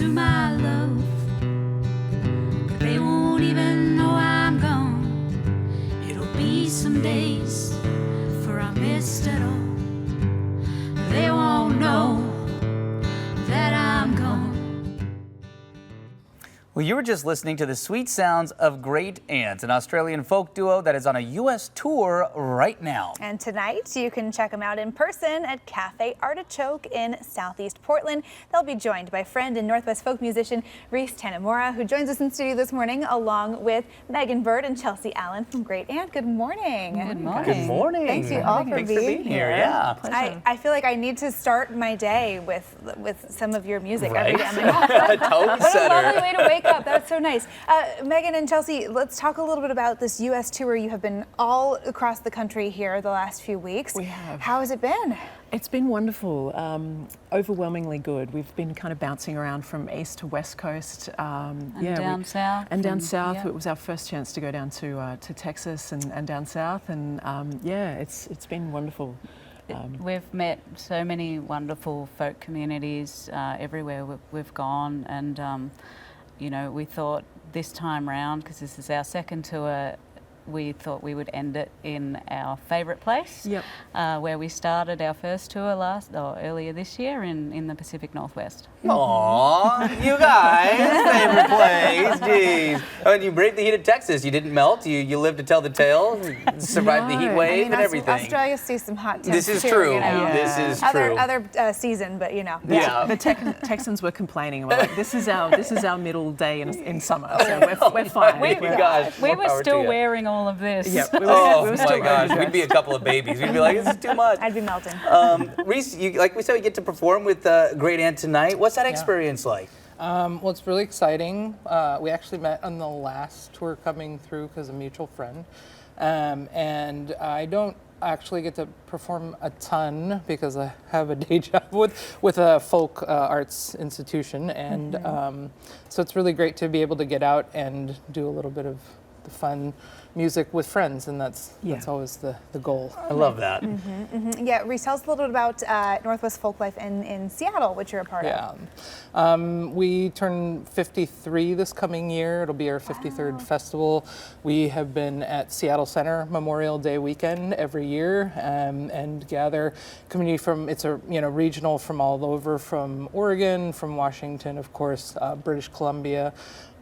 to my love. But they won't even know I'm gone. It'll be some days before I missed it all. They won't know that I'm gone. Well, you were just listening to the sweet sounds of Great Aunt, an Australian folk duo that is on a U.S. tour right now. And tonight, you can check them out in person at Cafe Artichoke in Southeast Portland. They'll be joined by friend and Northwest folk musician Reese Tanamura, who joins us in studio this morning, along with Megan Bird and Chelsea Allen from Great Aunt. Good morning. Good morning. Good morning. Thanks you all for being here. Yeah. I feel like I need to start my day with some of your music Right. every day. I'm like, Tone what a setter. lovely way to wake up. That's so nice. Megan and Chelsea, let's talk a little bit about this U.S. tour. You have been all across the country here the last few weeks. We have. How has it been? It's been wonderful, overwhelmingly good. We've been kind of bouncing around from east to west coast. And down south. And down south. Yeah. It was our first chance to go down to Texas and down south. And yeah, it's been wonderful. We've met so many wonderful folk communities everywhere we've gone, and you know, we thought this time round, because this is our second tour, we thought we would end it in our favourite place, Yep. Where we started our first tour earlier this year in the Pacific Northwest. Aw, you guys, favorite place, jeez. Oh, and you braved the heat of Texas. You didn't melt. You lived to tell the tale. Survived the heat No. wave and everything. Australia sees some hot temps This is too, true. you know. This is true. Other season, but you know. Yeah. The Texans were complaining. We're like, this is our middle day in summer, so we're fine. You guys, We more were power to still you. wearing all of this. Yep. We Oh were my still gosh, overdressed. we'd be a couple of babies. We'd be like, this is too much. I'd be melting. Reese, like we said, we get to perform with Great Aunt tonight. What's that experience like? Well, it's really exciting. We actually met on the last tour coming through because of a mutual friend. And I don't actually get to perform a ton because I have a day job with a folk arts institution. And so it's really great to be able to get out and do a little bit of the fun music with friends, and that's always the goal. I love that. Yeah, Reese, tell us a little bit about Northwest Folk Life in Seattle, which you're a part of. Yeah. We turn 53 this coming year. It'll be our 53rd festival. We have been at Seattle Center Memorial Day weekend every year and gather community from, it's a regional from all over, from Oregon, from Washington, of course, British Columbia.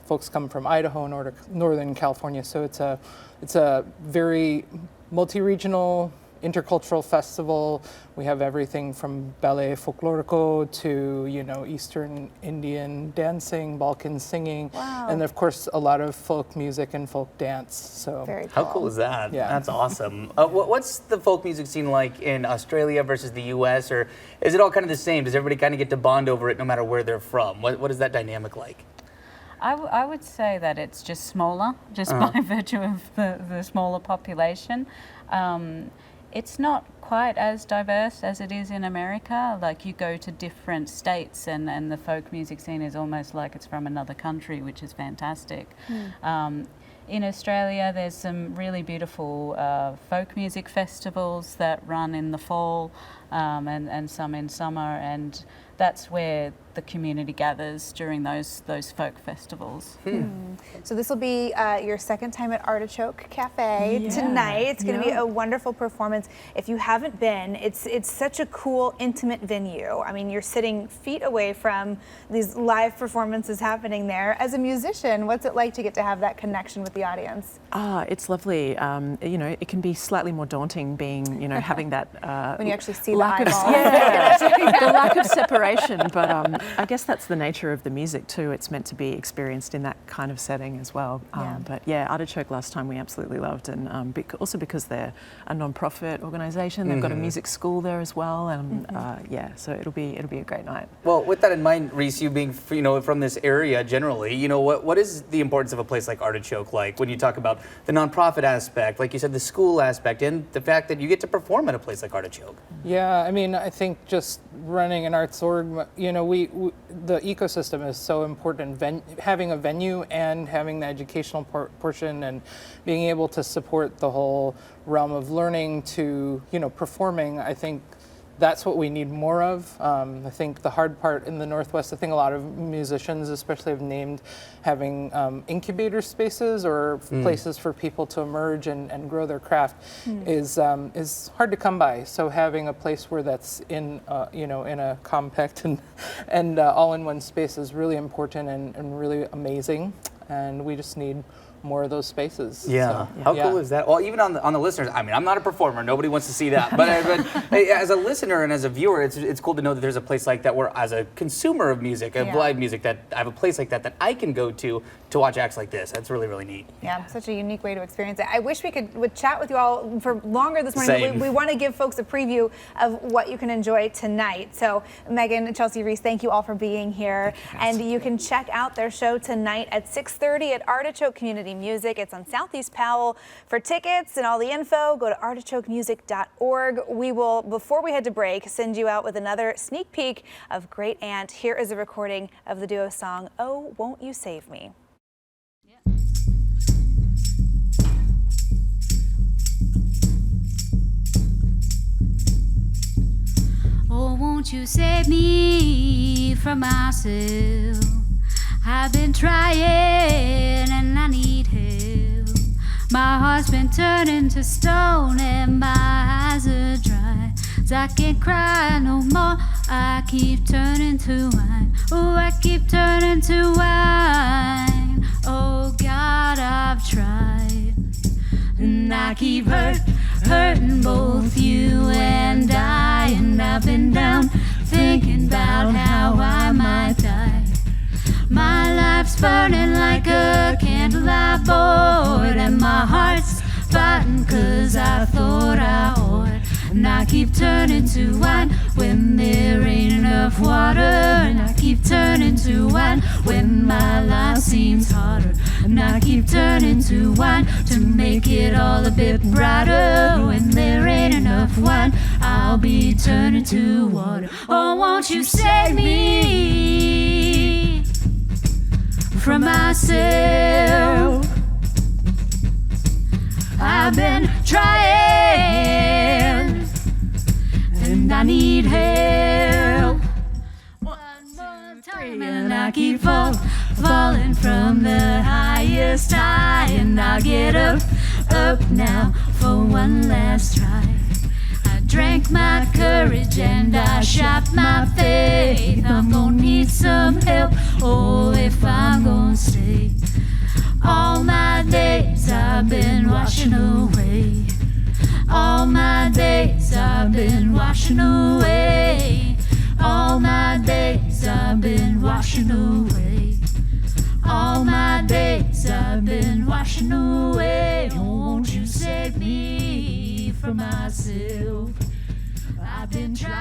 Folks come from Idaho, Northern California, so it's a very multi-regional, intercultural festival. We have everything from ballet folklorico to Eastern Indian dancing, Balkan singing, and of course a lot of folk music and folk dance. So Very cool. How cool is that? Yeah. That's awesome. What's the folk music scene like in Australia versus the U.S., or is it all kind of the same? Does everybody kind of get to bond over it no matter where they're from? What is that dynamic like? I would say that it's just smaller, just by virtue of the smaller population. It's not quite as diverse as it is in America. Like, you go to different states and the folk music scene is almost like it's from another country, which is fantastic. In Australia, there's some really beautiful folk music festivals that run in the fall and some in summer, and that's where the community gathers during those folk festivals. So this will be your second time at Artichoke Cafe tonight. It's going to be a wonderful performance. If you haven't been, it's such a cool, intimate venue. I mean, you're sitting feet away from these live performances happening there. As a musician, what's it like to get to have that connection with the audience? It's lovely. It can be slightly more daunting being, having that When you actually see the lack of eyeballs. the lack of separation. But I guess that's the nature of the music too. It's meant to be experienced in that kind of setting as well. But yeah, Artichoke last time we absolutely loved, and also because they're a non-profit organisation, they've got a music school there as well, and so it'll be a great night. Well, with that in mind, Reese, you being from this area generally, what is the importance of a place like Artichoke like when you talk about the non-profit aspect, like you said, the school aspect, and the fact that you get to perform at a place like Artichoke? Yeah, I mean, I think just running an arts org, the ecosystem is so important. Having a venue and having the educational portion and being able to support the whole realm of learning to, performing, I think that's what we need more of. I think the hard part in the Northwest, I think a lot of musicians especially have named having incubator spaces or places for people to emerge and grow their craft is hard to come by. So having a place where that's in in a compact and all in one space is really important and really amazing. And we just need more of those spaces. Yeah. So, How cool is that? Well, even on the listeners, I mean, I'm not a performer. Nobody wants to see that. But as a listener and as a viewer, it's cool to know that there's a place like that where, as a consumer of music, of live music, that I have a place like that I can go to watch acts like this. That's really, really neat. Yeah, such a unique way to experience it. I wish we would chat with you all for longer this morning. Same. We want to give folks a preview of what you can enjoy tonight. So Megan, Chelsea, Reese, thank you all for being here. And you can check out their show tonight at 6:30 at Artichoke Community Music. It's on Southeast Powell. For tickets and all the info, go to artichokemusic.org. We will, before we head to break, send you out with another sneak peek of Great Aunt. Here is a recording of the duo song, Oh, Won't You Save Me? Oh, won't you save me from myself? I've been trying and I need help. My heart's been turning to stone and my eyes are dry. 'Cause I can't cry no more. I keep turning to wine. Oh, I keep turning to wine. Oh God, I've tried. And I keep hurting both you and I. And I've been down thinking about how I might die. My life's burning like a candle I bought, and my heart's fighting 'cause I thought I ought. And I keep turning to wine when there ain't enough water. And I keep turning to wine when my life seems harder. And I keep turning to wine to make it all a bit brighter. When there ain't enough wine, I'll be turning to water. Oh, won't you save me from myself? I've been trying and I need help. One more time and I keep falling from the highest high. And I'll get up now for one last try. I drank my courage and I shot my faith. I'm gonna need some help, oh, if I'm gonna stay. All my days I've been washing away. All my days I've been washing away. All my days I've been washing away. All my days I've been washing away. Oh, won't you save me from myself? I've been trying.